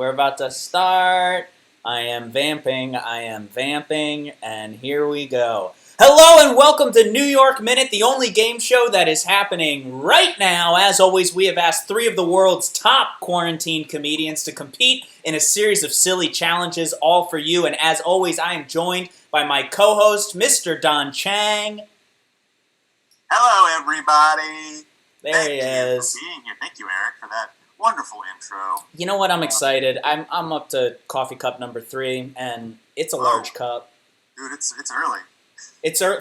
We're about to start. I am vamping, and here we go. Hello and welcome to New York Minute, the only game show that is happening right now. As always, we have asked three of the world's top quarantine comedians to compete in a series of silly challenges, all for you. And as always, I am joined by my co-host, Mr. Don Chang. Hello, everybody. There he is. Thank you for being here. Thank you, Eric, for that wonderful intro. You know what? I'm excited. I'm up to coffee cup number 3, and it's a large cup. Dude, it's early.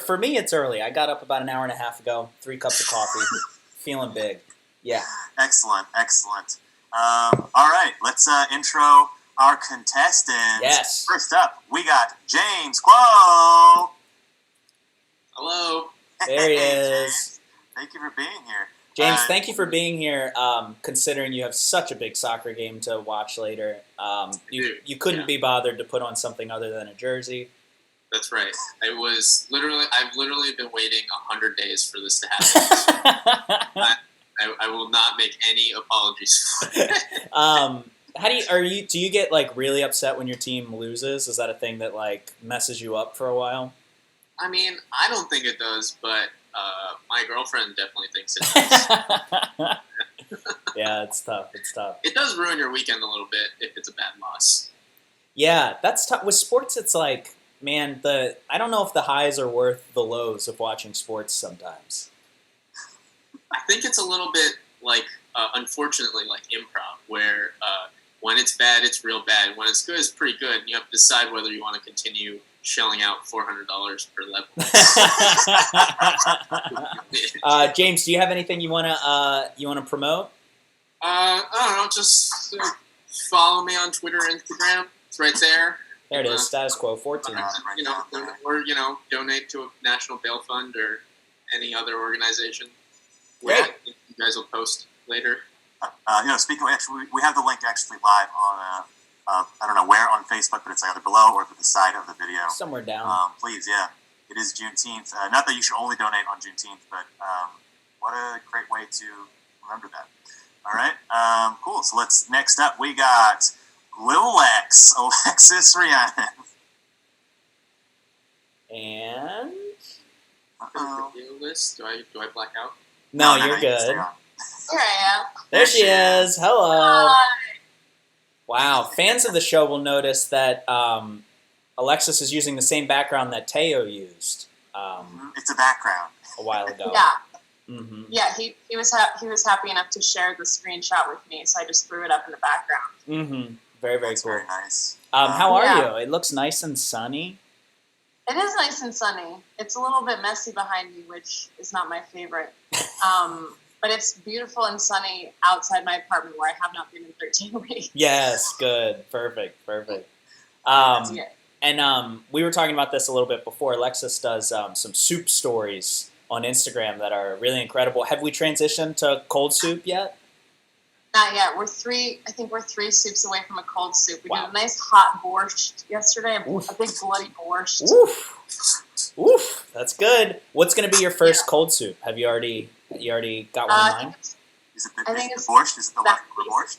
For me, it's early. I got up about an hour and a half ago. 3 cups of coffee. Feeling big. Yeah. Excellent. All right, let's intro our contestants. Yes. First up, we got James Quo. Hello. There he Hey, is. James. Thank you for being here. James, thank you for being here. Considering you have such a big soccer game to watch later, you couldn't be bothered to put on something other than a jersey. That's right. I've literally been waiting 100 days for this to happen. I will not make any apologies. Do you get like really upset when your team loses? Is that a thing that like messes you up for a while? I mean, I don't think it does, but my girlfriend definitely thinks it does. Yeah, it's tough. It does ruin your weekend a little bit if it's a bad loss. Yeah, that's tough. With sports, it's like, man, I don't know if the highs are worth the lows of watching sports sometimes. I think it's a little bit like, unfortunately, like improv, where when it's bad, it's real bad. When it's good, it's pretty good. And you have to decide whether you want to continue shelling out $400 per level. James, do you have anything you wanna promote? I don't know. Just follow me on Twitter, Instagram. It's right there. There it is. Status Quo 14. Or donate to a national bail fund or any other organization. Great. You guys will post later. Speaking of, actually, we have the link actually live on. I don't know where on Facebook, but it's either below or to the side of the video. Somewhere down. Please, yeah. It is Juneteenth. Not that you should only donate on Juneteenth, but what a great way to remember that. All right. Cool. So next up, we got Lil Lex, Alexis Rhiannon. And? List? Do I black out? No, you're good. Stay on. Here I am. There she is. Hello. Hi. Wow. Fans of the show will notice that Alexis is using the same background that Teo used It's a background. a while ago. Yeah. Mm-hmm. Yeah, he was happy enough to share the screenshot with me, so I just threw it up in the background. Mm-hmm. Very That's cool. very nice. How are Yeah. you? It looks nice and sunny. It is nice and sunny. It's a little bit messy behind me, which is not my favorite. But it's beautiful and sunny outside my apartment where I have not been in 13 weeks. Yes, good. Perfect. That's good. And we were talking about this a little bit before. Alexis does some soup stories on Instagram that are really incredible. Have we transitioned to cold soup yet? Not yet. I think we're 3 soups away from a cold soup. We Wow. did a nice hot borscht yesterday, a Oof. big bloody borscht. Oof, that's good. What's going to be your first cold soup? Have you already got one in mind? Is it I the think it's borscht? Is it the that borscht?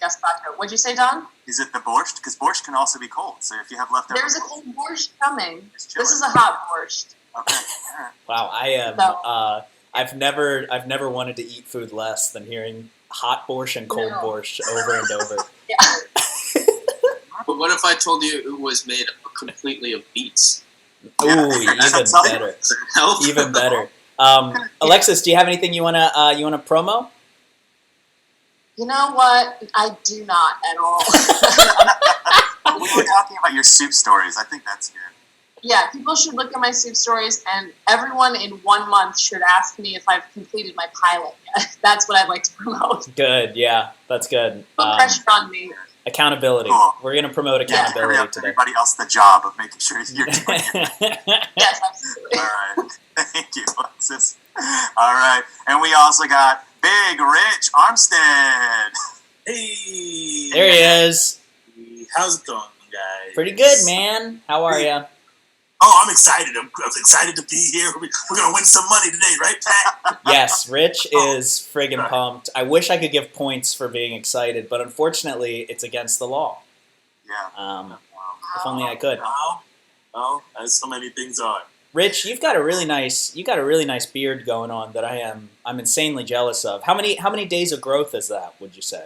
Gazpacho. What'd you say, Don? Is it the borscht? Because borscht can also be cold. So if you have leftover, There's a cold borscht coming. just chill This it. is a hot borscht. Okay. All right. Wow, I am. So- I've never wanted to eat food less than hearing hot borscht and cold No. borscht over and over. Yeah. But what if I told you it was made completely of beets? Ooh, Yeah. even That's something. better. Does that help? Even better. Alexis, do you have anything you wanna promo? You know what? I do not at all. We were talking about your soup stories. I think that's good. Yeah, people should look at my soup stories, and everyone in 1 month should ask me if I've completed my pilot yet. That's what I'd like to promote. Good, yeah, that's good. Put pressure on me. Accountability. Cool. We're gonna promote Hurry accountability up to today. everybody else the job of making sure you're doing it. Yes, absolutely. All right. Thank you, Alexis. All right. And we also got Big Rich Armstead. Hey! There he is. How's it going, guys? Pretty good, man. How are you? Oh, I'm excited. I'm excited to be here. We're going to win some money today, right, Pat? Yes, Rich Oh, is friggin' right. pumped. I wish I could give points for being excited, but unfortunately, it's against the law. Yeah. If only I could. Oh, as so many things are. Rich, you got a really nice beard going on that I'm insanely jealous of. How many days of growth is that? Would you say?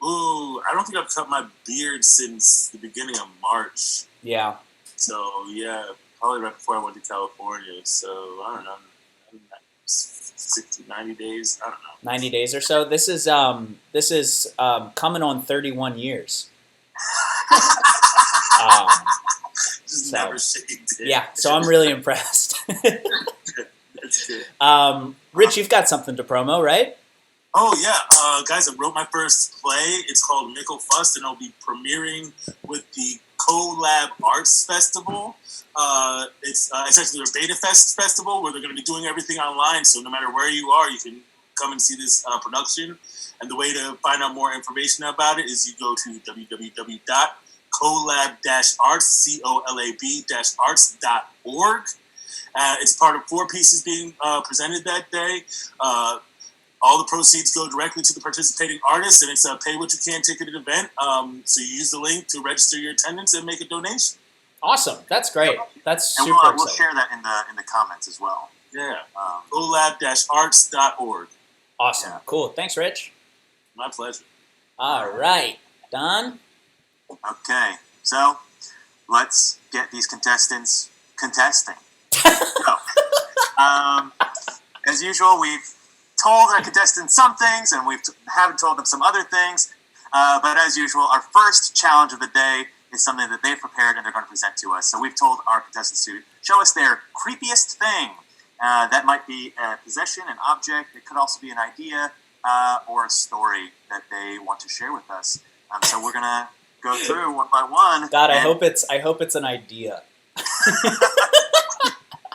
Ooh, I don't think I've cut my beard since the beginning of March. Yeah, So, yeah, probably right before I went to California. So, I don't know, 60, 90 days. I don't know. 90 days or so. This is coming on 31 years. Just So, never shaved it. Yeah, so I'm really impressed. That's good. Rich, you've got something to promo, right? Oh, yeah. Guys, I wrote my first play. It's called Mickle Fust, and it'll be premiering with the CoLab Arts Festival. It's actually their Beta Fest festival where they're going to be doing everything online. So no matter where you are, you can come and see this production. And the way to find out more information about it is you go to www.colab-arts, colab-arts.org. It's part of 4 pieces being presented that day. All the proceeds go directly to the participating artists, and it's a pay-what-you-can ticketed event. So you use the link to register your attendance and make a donation. Awesome. That's great. That's And super we'll exciting. share that in the comments as well. Yeah. colab-arts.org. Awesome. Yeah. Cool. Thanks, Rich. My pleasure. All right. Don? Okay, so let's get these contestants contesting. So, as usual, we've told our contestants some things, and we haven't told them some other things. But as usual, our first challenge of the day is something that they've prepared and they're going to present to us. So we've told our contestants to show us their creepiest thing. That might be a possession, an object. It could also be an idea or a story that they want to share with us. So we're gonna go through one by one. God, I and- hope it's an idea.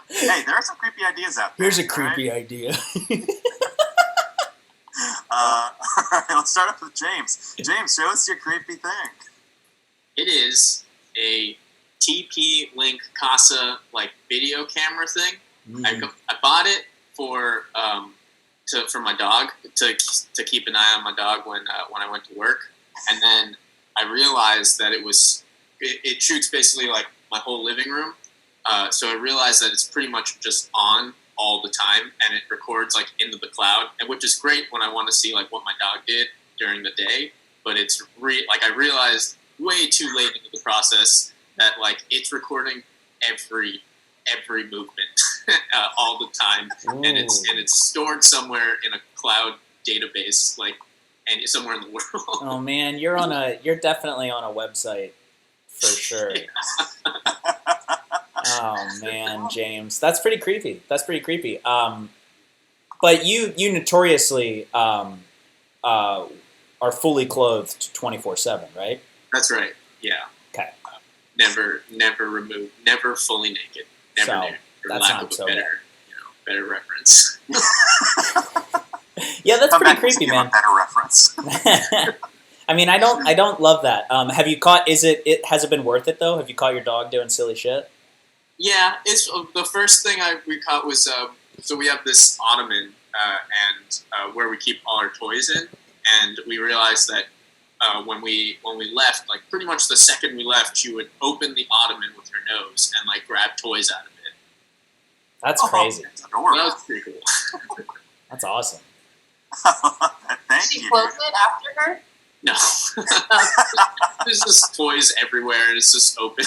Hey, there are some creepy ideas out there. Here's a all right? creepy idea. All right, let's start off with James. James, show us your creepy thing. It is a TP-Link Casa video camera thing. Mm. I bought it for my dog to keep an eye on my dog when I went to work, and then I realized that it shoots basically like my whole living room. So I realized that it's pretty much just on all the time, and it records into the cloud, and which is great when I want to see what my dog did during the day. But it's I realized way too late into the process that it's recording every movement all the time, and it's stored somewhere in a cloud database, and somewhere in the world. Oh man, you're definitely on a website for sure. Oh man, James, that's pretty creepy. But you notoriously are fully clothed 24/7, right? That's right. Yeah. Okay. Never removed. Never fully naked. Never So, naked. For that's lack not of a so better reference. Yeah, that's Come pretty back and creepy, give man. a better reference. I mean, I don't love that. Have you caught? Has it been worth it though? Have you caught your dog doing silly shit? Yeah, it's the first thing we caught was so we have this ottoman and where we keep all our toys in, and we realized that when we left, pretty much the second we left, she would open the ottoman with her nose and grab toys out of it. That's Oh, crazy. it's That adorable. was pretty cool. That's awesome. Thank She you. closed it after her. No, there's just toys everywhere, and it's just open.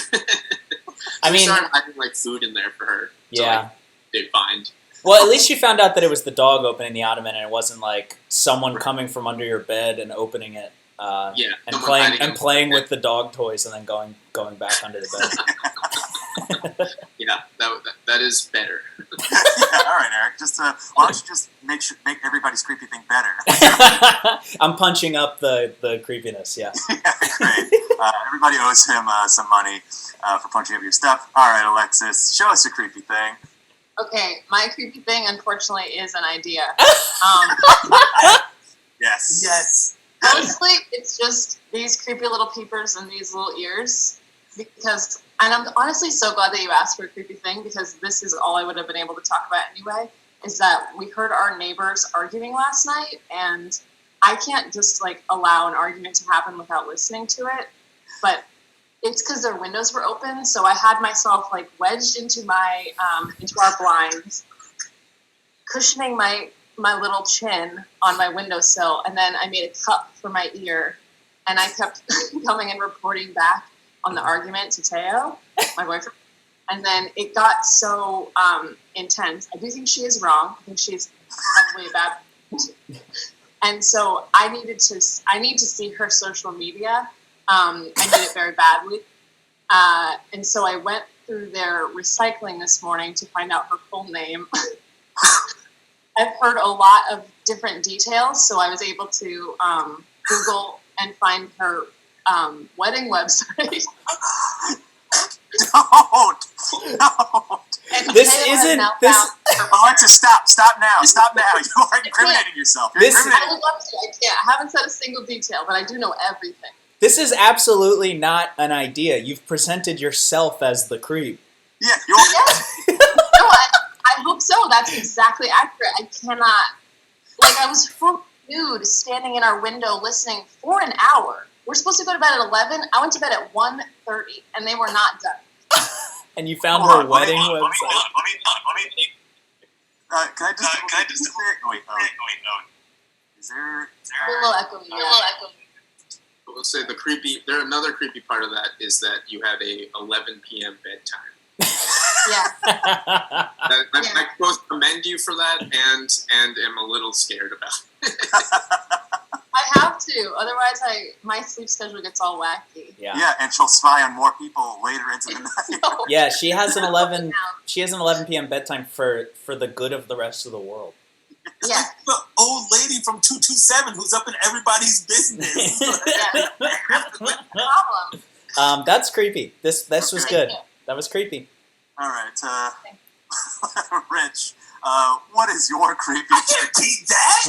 I We mean, started hiding food in there for her. yeah. They find. Well, at least you found out that it was the dog opening the ottoman, and it wasn't someone coming from under your bed and opening it, Yeah, and someone hiding in playing the with the dog toys, and then going back under the bed. Yeah, that is better. Yeah, all right, Eric. Just why don't you just make everybody's creepy thing better? I'm punching up the creepiness. Yeah. Yeah, great. Everybody owes him some money for punching up your stuff. All right, Alexis, show us your creepy thing. Okay, my creepy thing, unfortunately, is an idea. Yes. Yes. Mostly, it's just these creepy little peepers and these little ears. because, and I'm honestly so glad that you asked for a creepy thing, because this is all I would have been able to talk about anyway, is that we heard our neighbors arguing last night, and I can't just like allow an argument to happen without listening to it, but it's because their windows were open, so I had myself like wedged into my into our blinds, cushioning my little chin on my windowsill, and then I made a cup for my ear, and I kept coming and reporting back on the argument to Teo, my boyfriend, and then it got so intense. I do think she is wrong. I think she's probably a bad person. And so I need to see her social media. I need it very badly. And so I went through their recycling this morning to find out her full name. I've heard a lot of different details, so I was able to Google and find her wedding website. Don't. And This Teo has isn't- now this- found her- Alexa, stop now. You are incriminating yourself. You're This- I incriminating. would love to. I can't. I haven't said a single detail, but I do know everything. This is absolutely not an idea. You've presented yourself as the creep. Yeah, you're. Yes. No, I hope so. That's exactly accurate. I cannot. Like, I was full nude standing in our window listening for an hour. We're supposed to go to bed at 11. I went to bed at 1:30, and they were not done. And you found Hold her on, let me- wedding let me- website. Let me. Can I just? Wait. Is there? A little echoey. Yeah. I will say another creepy part of that is that you have a 11 p.m. bedtime. Yeah. I both commend you for that and am a little scared about it. I have to. Otherwise, my sleep schedule gets all wacky. Yeah. Yeah, and she'll spy on more people later into the night. So, Yeah, she has an 11 p.m. bedtime for the good of the rest of the world. yeah. The old lady from 227 who's up in everybody's business. Problem. That's creepy. This was good. Yeah. That was creepy. All right, Rich. What is your creepy? I can't beat that.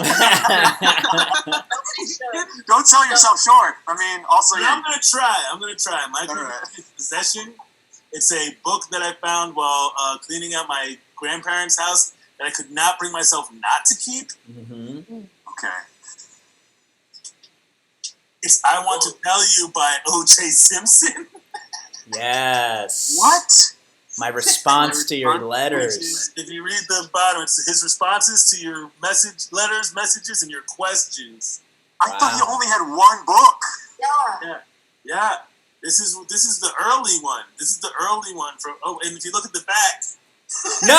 Nobody should. Don't sell yourself short. I mean, also, But yeah. I'm gonna try. My All right. creepy possession. It's a book that I found while cleaning out my grandparents' house that I could not bring myself not to keep. hmm Okay. It's "I Want to Tell You" by O.J. Simpson. Yes. What? My response to your Which letters. is, if you read the bottom, it's his responses to your messages, and your questions. I thought you Wow. only had one book. Yeah. Yeah, this is the early one. This is the early one from. Oh, and if you look at the back, No!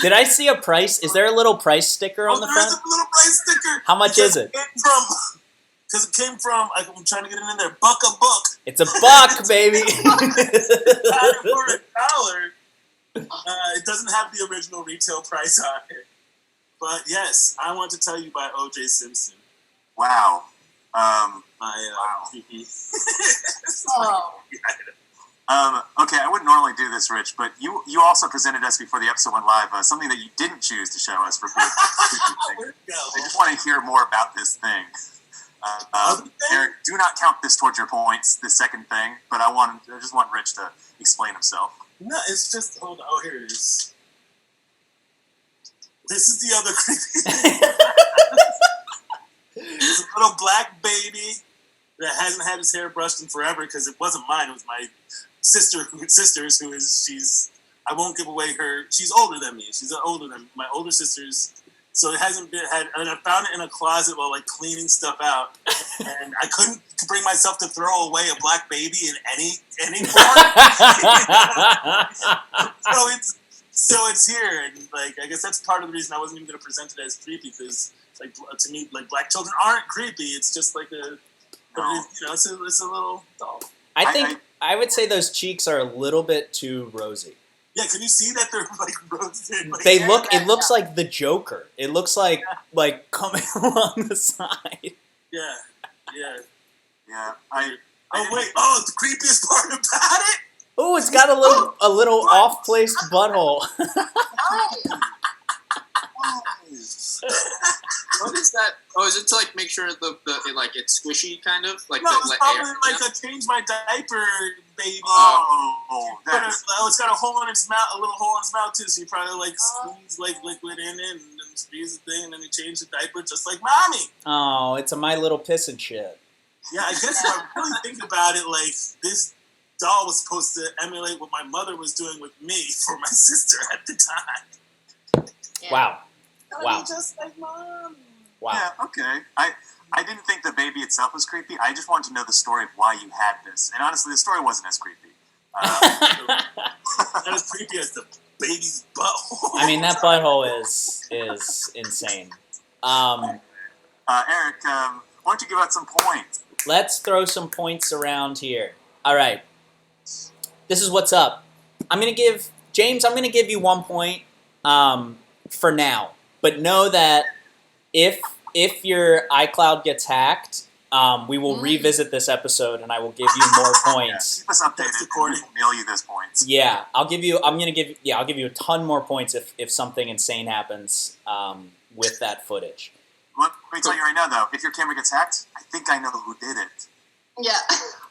Did I see a price? Is there a little price sticker on the there is front? a little price sticker. How much is it? Because it came from. I'm trying to get it in there. Buck a book. It's $1, baby. For $1. It doesn't have the original retail price on it. But yes, I Want to Tell You by O.J. Simpson. Wow. My Wow. Oh. Okay, I wouldn't normally do this, Rich, but you also presented us before the episode went live something that you didn't choose to show us for free. Where'd it I go? just want to hear more about this thing. Other thing? Eric, do not count this towards your points, this second thing, but I just want Rich to explain himself. No, it's just hold on. Oh, here it is. This is the other creepy thing. It's a little black baby that hasn't had his hair brushed in forever because it wasn't mine. It was my sister's. She's. I won't give away her. She's older than me. She's older than my older sisters. So it hasn't been had. And I found it in a closet while like cleaning stuff out, and I couldn't bring myself to throw away a black baby in any form. So it's here, and like I guess that's part of the reason I wasn't even going to present it as creepy, because like to me, like black children aren't creepy. It's just like it's a little doll. I would say those cheeks are a little bit too rosy. Yeah, can you see that they're like roasted? Like, They look. It looks like the Joker. It looks like coming along the side. Yeah. Yeah, Oh wait! Oh, the creepiest part about it. Oh, it's got a little off placed butthole. Nice. What is that? Oh, is it to like make sure it's squishy kind of like No, the it's probably air? like a change my diaper, baby. Oh, that's It's got a hole in its mouth, a little hole in its mouth too. So you probably like squeeze like liquid in it, and then squeeze the thing, and then you change the diaper just like mommy. Oh, it's a My Little Piss and shit. Yeah, I guess if I really think about it, like this doll was supposed to emulate what my mother was doing with me for my sister at the time. Yeah. Wow. Gotta Wow. be just like mom. Wow. Yeah, okay. I didn't think the baby itself was creepy. I just wanted to know the story of why you had this. And honestly, the story wasn't as creepy. Not as creepy as the baby's butthole. I mean, that butthole is insane. Eric, why don't you give out some points? Let's throw some points around here. All right. This is what's up. I'm going to give James, I'm going to give you 1 point for now. But know that if your iCloud gets hacked, we will revisit this episode and I will give you more points. Keep us updated. We'll mail you those points. Yeah, I'll give you a ton more points if something insane happens with that footage. Let me tell you right now, though, if your camera gets hacked, I think I know who did it. Yeah.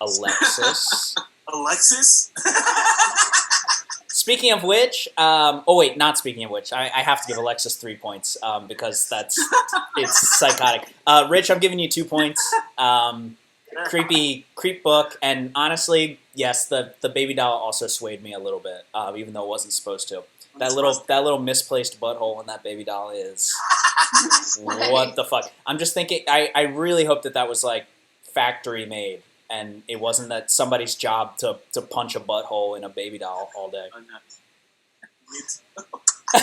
Alexis. Alexis? Speaking of which, not speaking of which, I have to give Alexis 3 points because it's psychotic. Rich, I'm giving you 2 points. Creep book, and honestly, yes, the baby doll also swayed me a little bit, even though it wasn't supposed to. That little misplaced butthole in that baby doll is what the fuck. I'm just thinking. I really hope that was like factory made, and it wasn't that somebody's job to punch a butthole in a baby doll all day. I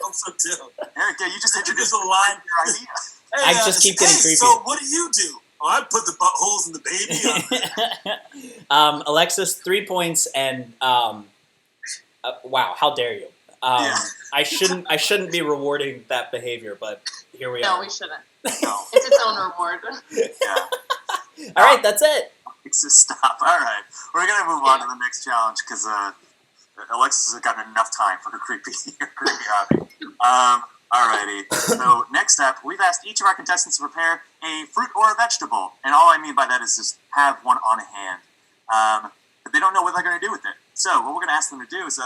hope so too. Eric, yeah, you just introduced a line. your idea. Hey, I just keep getting creepy. So what do you do? Oh, I put the buttholes in the baby. Alexis, 3 points, and wow, how dare you? Yeah. I shouldn't be rewarding that behavior, but here we No, are. we shouldn't. No. It's its own reward. Yeah. All right, that's it. Just stop. All right. We're going to move on to the next challenge because Alexis has gotten enough time for her creepy hobby. Alrighty. So next up, we've asked each of our contestants to prepare a fruit or a vegetable. And all I mean by that is just have one on hand. But they don't know what they're going to do with it. So what we're going to ask them to do is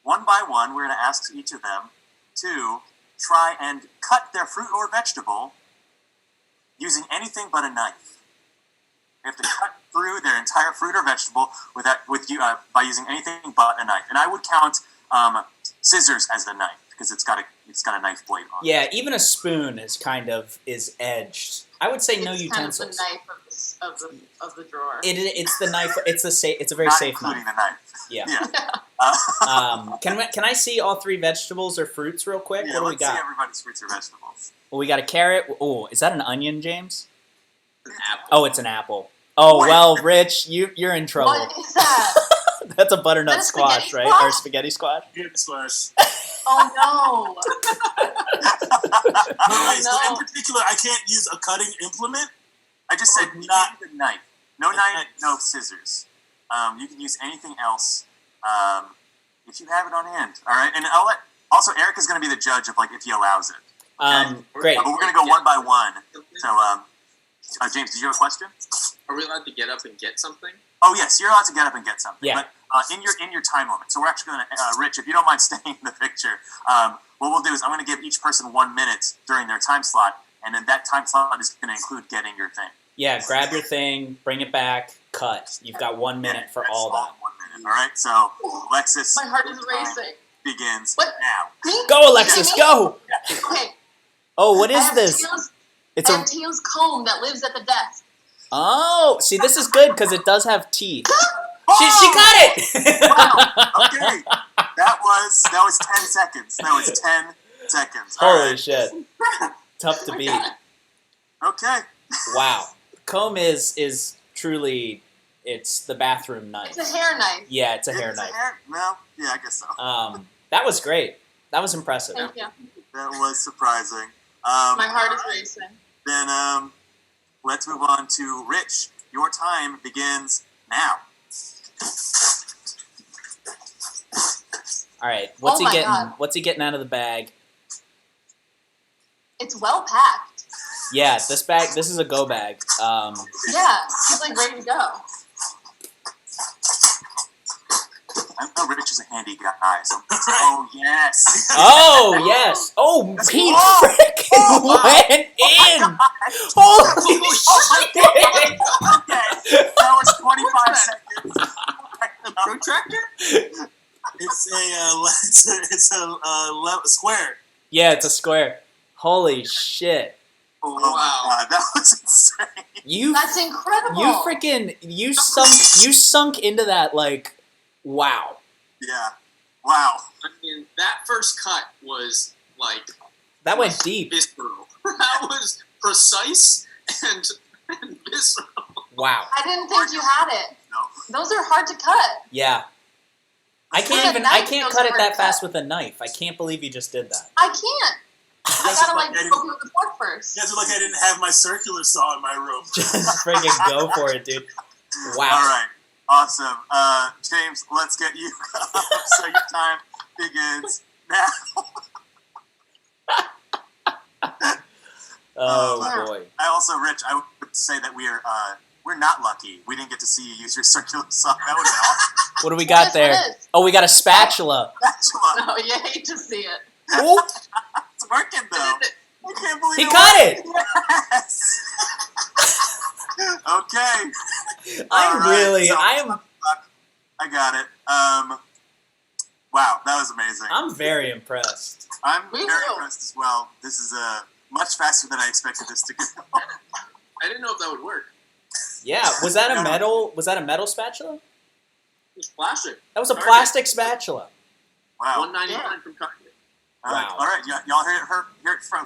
one by one, we're going to ask each of them to try and cut their fruit or vegetable using anything but a knife. They have to cut through their entire fruit or vegetable by using anything but a knife. And I would count scissors as the knife because it's got a knife blade on it. Yeah, even a spoon is edged. I would say no It's utensils. kind of the knife of the drawer. It's the knife. It's a very Not safe including knife. the knife. Yeah. Yeah. Can I see all 3 vegetables or fruits real quick? Yeah, What do we let's see got? everybody's fruits or vegetables. Well, we got a carrot. Oh, is that an onion, James? An apple. Oh, it's an apple. Oh Wait. well, Rich, you're in trouble. What is that? That's a butternut That's squash, spaghetti right? squash? Or spaghetti squash? Get slash. Oh Alright, so in no. particular, I can't use a cutting implement. I just said Not- not the knife. No knife, no scissors. You can use anything else if you have it on hand. All right, and also Eric is going to be the judge of if he allows it. Great. But we're going to go one by one. So, James, did you have a question? Are we allowed to get up and get something? Oh yes, you're allowed to get up and get something. Yeah. But in your time limit. So we're actually going to, Rich, if you don't mind staying in the picture, what we'll do is I'm going to give each person 1 minute during their time slot, and then that time slot is going to include getting your thing. Yeah, grab your thing, bring it back, cut. You've got 1 minute for That's all that. 1 minute. All right. So Alexis, My heart is your time racing. begins What? now. Me? Go, Alexis, go! Okay. Oh, what I is have this? Teal's, It's I a have Teal's comb that lives at the desk. oh. See, this is good because it does have teeth. She got it. Wow. Okay. That was 10 seconds. That was 10 seconds. All Holy right. shit! Tough to beat. Okay. Wow. Comb is truly it's the bathroom knife. It's a hair knife. Yeah, it's a hair It's knife. Well, yeah, I guess so. That was great. That was impressive. Thank you. That was surprising. My heart is racing. Then let's move on to Rich. Your time begins now. All right, what's Oh he my getting? God. What's he getting out of the bag? It's well packed. Yeah, this is a go bag. Yeah, he's like ready to go. I know Rich is a handy guy. So, oh yes. Oh yes. Oh, he Whoa! freaking Wow. went in. Holy shit! Okay, that was 25 seconds. Protractor? It's a square. Yeah, it's a square. Holy shit! Oh Wow. my god, that was insane. You That's incredible. you sunk into that like, wow. Yeah. Wow. I mean, that first cut was like That went deep. visceral. That was precise and visceral. Wow. I didn't think you had it. No. Those are hard to cut. Yeah. I With can't a even. knife, I can't those cut are it hard that to fast cut. with a knife. I can't believe you just did that. I can't. I Guys gotta are like lucky I poke didn't- it with the fork first. You guys are lucky I didn't have my circular saw in my room. Just freaking go for it, dude. Wow. All right. Awesome. James, let's get you up. So your time begins now. Oh boy. I also, Rich, I would say that we're not lucky. We didn't get to see you use your circular saw. That would have been awesome. What do we got What there? is? Oh, we got a spatula. Spatula. No, you hate to see it. Oh, It's working though. I can't believe he it cut it. Yes. Okay. I'm All right, really. so- I am. I got it. Wow, that was amazing. I'm very impressed. I'm Me very too. impressed as well. This is much faster than I expected this to go. I didn't know if that would work. Yeah. Was that a metal? Was that a metal spatula? It's plastic. That was a plastic spatula. Wow. $1.99 from Target. Wow. All right, y'all heard it from.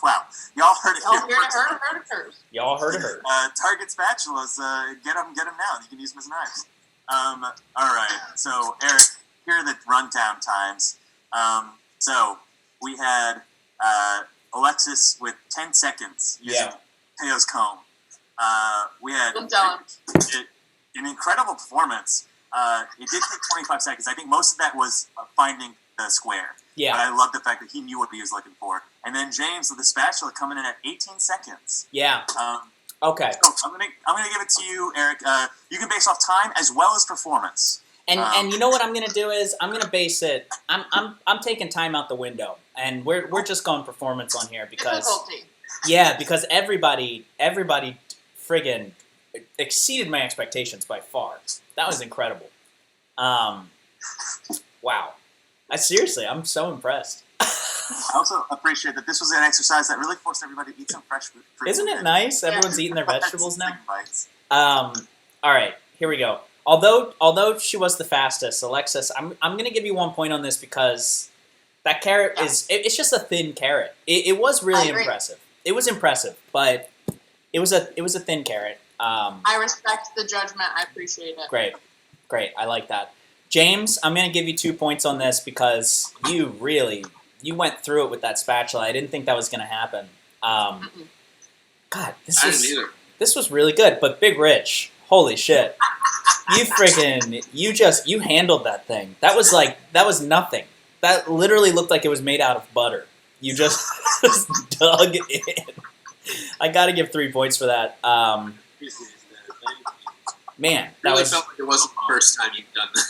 Wow, y'all heard it Oh, here here to first. hurt, hurt, hurt. Y'all heard of her. Target spatulas, get them now. You can use them as knives. All right, so Eric, here are the rundown times. So we had Alexis with 10 seconds using Yeah. Teo's comb. We had Good job. an incredible performance. It did take 25 seconds. I think most of that was finding the square. But Yeah. I love the fact that he knew what he was looking for. And then James with the spatula coming in at 18 seconds. Yeah. Okay. So I'm gonna give it to you, Eric. You can base off time as well as performance. And you know what I'm gonna do is I'm gonna base it. I'm taking time out the window, and we're just going performance on here because Difficulty. because everybody friggin' exceeded my expectations by far. That was incredible. Wow. Seriously, I'm so impressed. I also appreciate that this was an exercise that really forced everybody to eat some fresh fruit. Isn't it nice? Everyone's eating their vegetables now. Bites. All right, here we go. Although she was the fastest, Alexis, I'm gonna give you 1 point on this because that carrot it's just a thin carrot. It was I really agree. impressive. It was impressive, but it was a thin carrot. I respect the judgment. I appreciate it. Great. I like that. James, I'm gonna give you 2 points on this because you went through it with that spatula. I didn't think that was gonna happen. God, I didn't either. this was really good. But Big Rich, holy shit. You handled that thing. That was nothing. That literally looked like it was made out of butter. You just dug in. I gotta give 3 points for that. Man, that Really was felt like it wasn't the first time you've done that.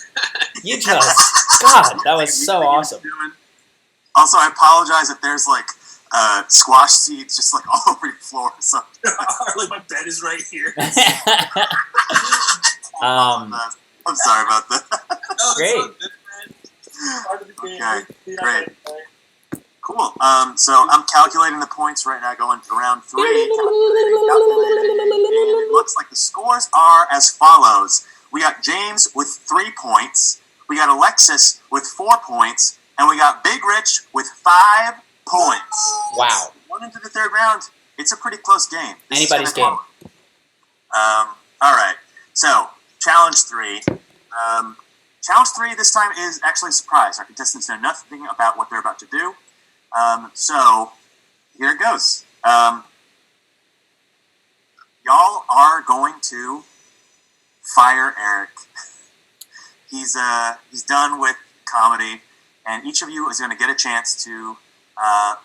God, that was so awesome. Also, I apologize if there's like squash seeds just like all over your floor. So Like my bed is right here. Um, I'm sorry about that. Great. Okay, great. Cool. So I'm calculating the points right now, going to round 3. It looks like the scores are as follows. We got James with 3 points. We got Alexis with 4 points. And we got Big Rich with 5 points. Wow. Going into the third round, it's a pretty close game. This is Anybody's gonna game. All right. So, challenge 3. Challenge 3 this time is actually a surprise. Our contestants know nothing about what they're about to do. So, here it goes. Y'all are going to fire Eric. He's done with comedy, and each of you is going to get a chance to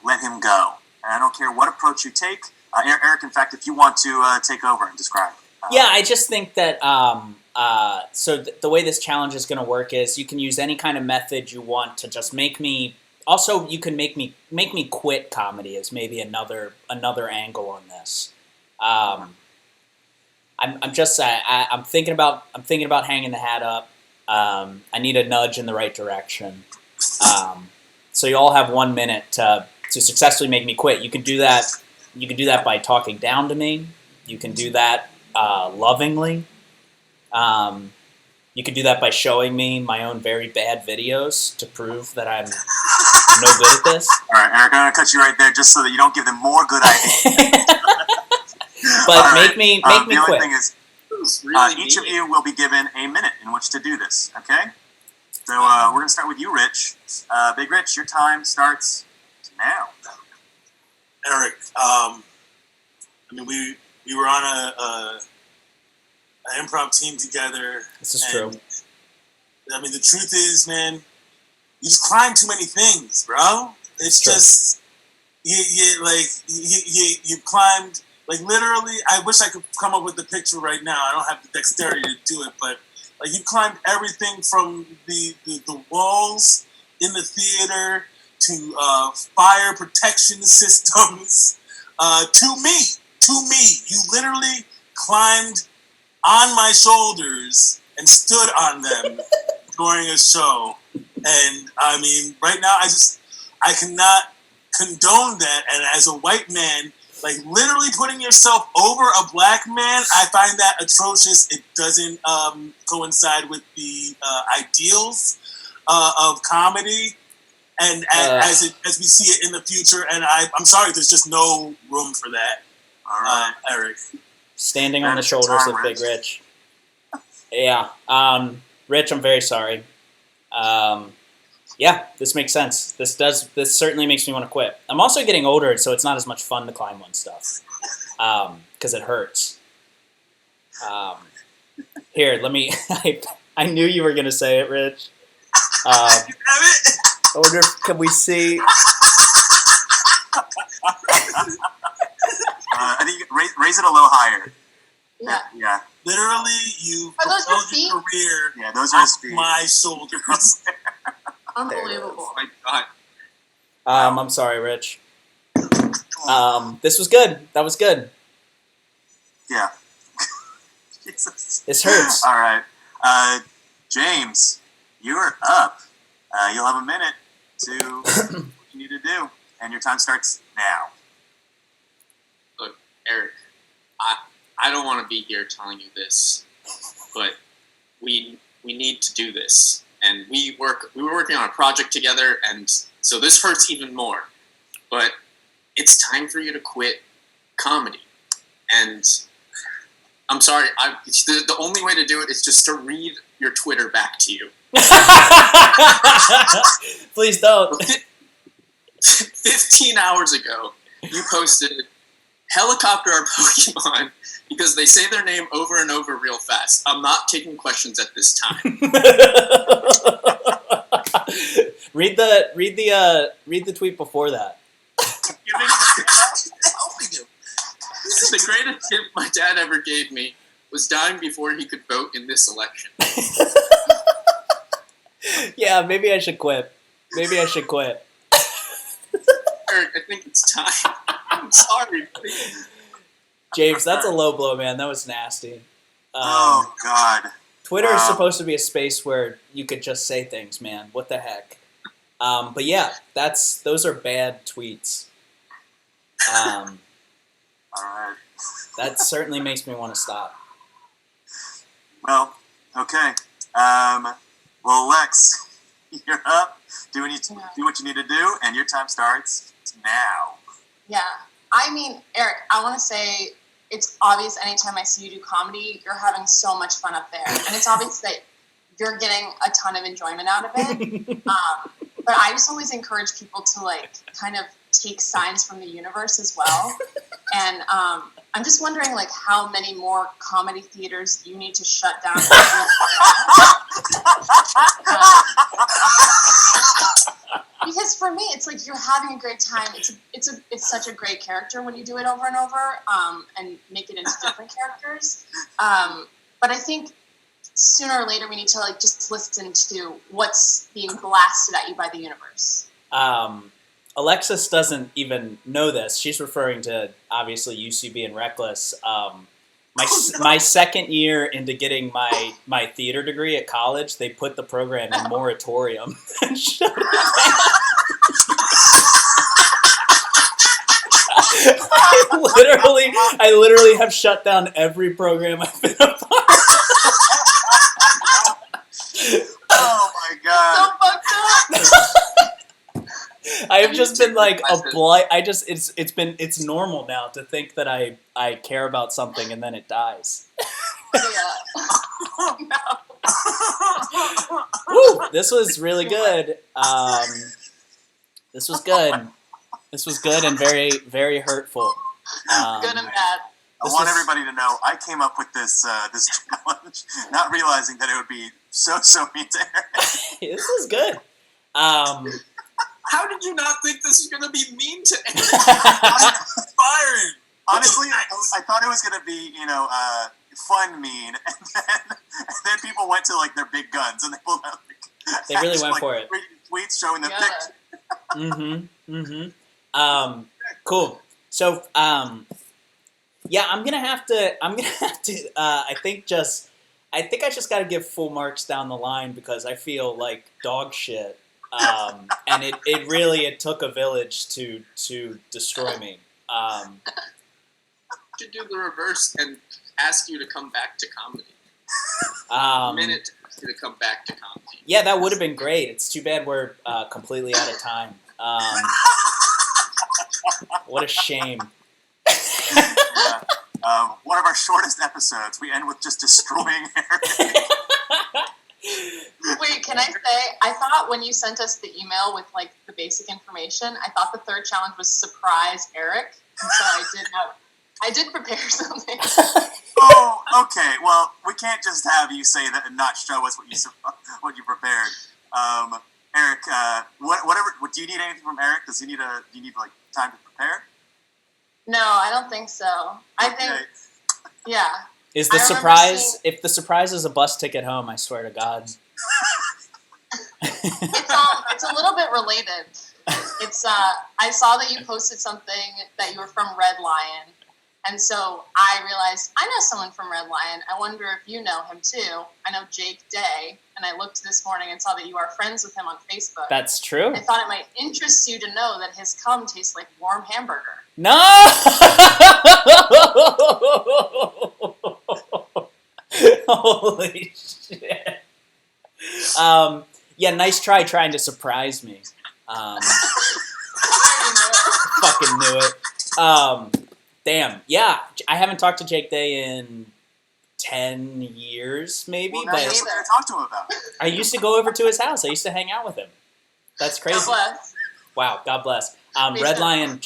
let him go. and I don't care what approach you take. Eric, in fact, if you want to take over and describe. Yeah, I just think that the way this challenge is going to work is you can use any kind of method you want to just make me. Also, you can make me quit comedy is maybe another angle on this. I'm thinking about hanging the hat up. I need a nudge in the right direction. So you all have 1 minute to successfully make me quit. You can do that. You can do that by talking down to me. You can do that lovingly. You can do that by showing me my own very bad videos to prove that I'm no good at this. All right, Eric, I'm going to cut you right there just so that you don't give them more good ideas. But make me the only quit. thing is, Really each of mean. you will be given a minute in which to do this, okay? So we're going to start with you, Rich. Big Rich, your time starts now. Eric, I mean, we were on an improv team together. This is true. I mean, the truth is, man, you just climb too many things, bro. It's True. just you climbed like literally. I wish I could come up with the picture right now. I don't have the dexterity to do it, but like you climbed everything from the walls in the theater to fire protection systems to me. You literally climbed on my shoulders and stood on them during a show. And I mean, right now, I cannot condone that. And as a white man, like literally putting yourself over a black man, I find that atrocious. It doesn't coincide with the ideals of comedy. And as we see it in the future, and I'm sorry, there's just no room for that. All right. Eric. Standing on the That's your shoulders time, of Big Rich. Rich. Yeah. Rich, I'm very sorry. Yeah, this makes sense. This certainly makes me want to quit. I'm also getting older, so it's not as much fun to climb on stuff. Because it hurts. Here, let me... I knew you were going to say it, Rich. I wonder if... Can we see... I think raise it a little higher. Yeah. Yeah. Literally, you Are those your propelled your career Yeah, those are off his feet. my shoulders. Unbelievable. Oh my God. I'm sorry, Rich. This was good. That was good. Yeah. Jesus. This hurts. All right. James, you're up. You'll have a minute to do what you need to do, and your time starts now. Look, Eric, I don't want to be here telling you this, but we need to do this. And we were working on a project together, and so this hurts even more. But it's time for you to quit comedy. And I'm sorry, the only way to do it is just to read your Twitter back to you. Please don't. 15 hours ago, you posted, "Helicopter are Pokemon because they say their name over and over real fast. I'm not taking questions at this time." read the tweet before that. The greatest gift my dad ever gave me was dying before he could vote in this election. Yeah, maybe I should quit. Eric, I think it's time. I'm sorry. Please. James, that's a low blow, man. That was nasty. Oh God. Twitter is Wow. supposed to be a space where you could just say things, man. What the heck? But yeah, those are bad tweets. All right. That certainly makes me want to stop. Well, okay. Well, Lex, you're up. Do what you need to do, and your time starts now. Yeah. I mean, Eric, I want to say it's obvious anytime I see you do comedy, you're having so much fun up there. And it's obvious that you're getting a ton of enjoyment out of it. But I just always encourage people to, like, kind of take signs from the universe as well. And I'm just wondering, like, how many more comedy theaters you need to shut down. because for me, it's like you're having a great time. It's such a great character when you do it over and over, and make it into different characters. But I think sooner or later we need to like just listen to what's being blasted at you by the universe. Alexis doesn't even know this. She's referring to obviously UCB and Reckless. My second year into getting my theater degree at college, they put the program in moratorium. And shut it down. I literally have shut down every program I've been a part of. Oh my god. So fucked up. I have just been like a blight. It's normal now to think that I care about something and then it dies. Yeah. No. Woo, this was really good. This was good. This was good and very, very hurtful. Good and bad. I want everybody to know I came up with this challenge, not realizing that it would be so mean to Eric. This was good. How did you not think this was going to be mean to Eric? Firing. Honestly, I thought it was going to be, fun mean, and then people went to like their big guns, and they pulled out. They really went for it. Tweets showing the picture. Cool. So, yeah, I'm gonna have to. I think I just got to give full marks down the line because I feel like dog shit. And it took a village to destroy me. To do the reverse and ask you to come back to comedy. Minute to ask you to come back to comedy. Yeah, that would have been great. It's too bad we're completely out of time. What a shame. One of our shortest episodes. We end with just destroying Eric. Wait, can I say, I thought when you sent us the email with like the basic information, I thought the third challenge was surprise Eric. And so I did prepare something. Oh, okay. Well, we can't just have you say that and not show us what you prepared. Eric, whatever. Do you need anything from Eric? Do you need like time to prepare? No, I don't think so. I think, yeah. Is the surprise, if the surprise is a bus ticket home, I swear to God. It's a little bit related. I saw that you posted something that you were from Red Lion. And so I realized, I know someone from Red Lion. I wonder if you know him too. I know Jake Day. And I looked this morning and saw that you are friends with him on Facebook. That's true. I thought it might interest you to know that his cum tastes like warm hamburger. No! Holy shit. Yeah, nice try trying to surprise me. Fucking knew it. Damn. Yeah, I haven't talked to Jake Day in 10 years, maybe. Well, now but you have something to talk to him about. I used to go over to his house. I used to hang out with him. That's crazy. God bless. Wow, God bless. Red Lion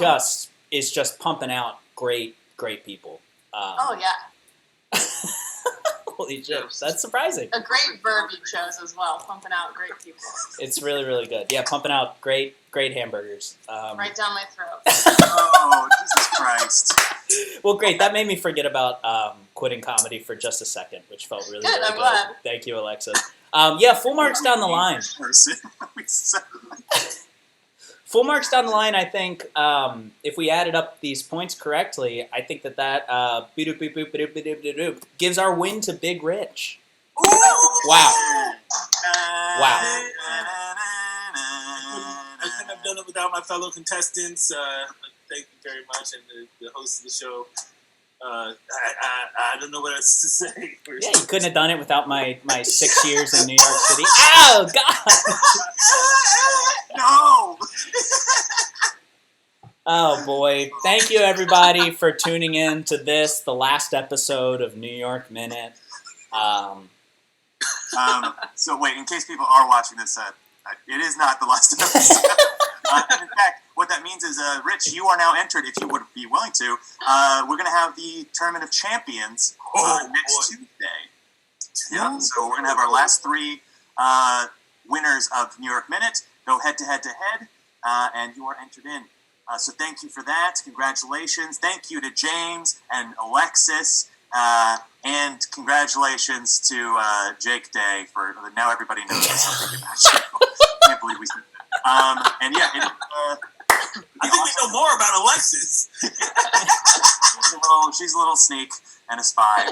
is just pumping out great people. Oh, yeah. Holy shit, that's surprising. A great verb you chose as well, pumping out great people. It's really, really good. Yeah, pumping out great hamburgers. Right down my throat. Oh, Jesus Christ. Well, great. That made me forget about quitting comedy for just a second, which felt really, Good, really I'm good. glad. Thank you, Alexis. Yeah, full marks down the line. Full marks down the line, I think, if we added up these points correctly, I think that gives our win to Big Rich. Wow. Wow. I couldn't have done it without my fellow contestants. Thank you very much, and the host of the show. I don't know what else to say. Yeah, you couldn't have done it without my 6 years in New York City. Oh, God! No! Oh, boy. Thank you, everybody, for tuning in to this, the last episode of New York Minute. So wait, in case people are watching this, it is not the last episode. In fact, what that means is, Rich, you are now entered, if you would be willing to. We're going to have the Tournament of Champions next Tuesday. Yeah, so we're going to have our last three winners of New York Minute. go head to head to head, and you are entered in. So thank you for that. Congratulations. Thank you to James and Alexis. And congratulations to Jake Day for now everybody knows something about you. Can't believe we said that. And yeah, I think we know more about Alexis. she's a little sneak and a spy.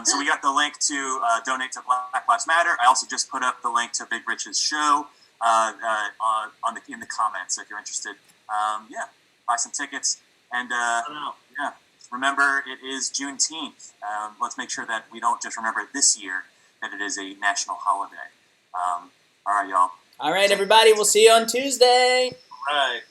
So we got the link to donate to Black Lives Matter. I also just put up the link to Big Rich's show in the comments. So if you're interested, buy some tickets. And yeah, remember it is Juneteenth. Let's make sure that we don't just remember it this year, that it is a national holiday. All right, y'all. All right, everybody. We'll see you on Tuesday. Right.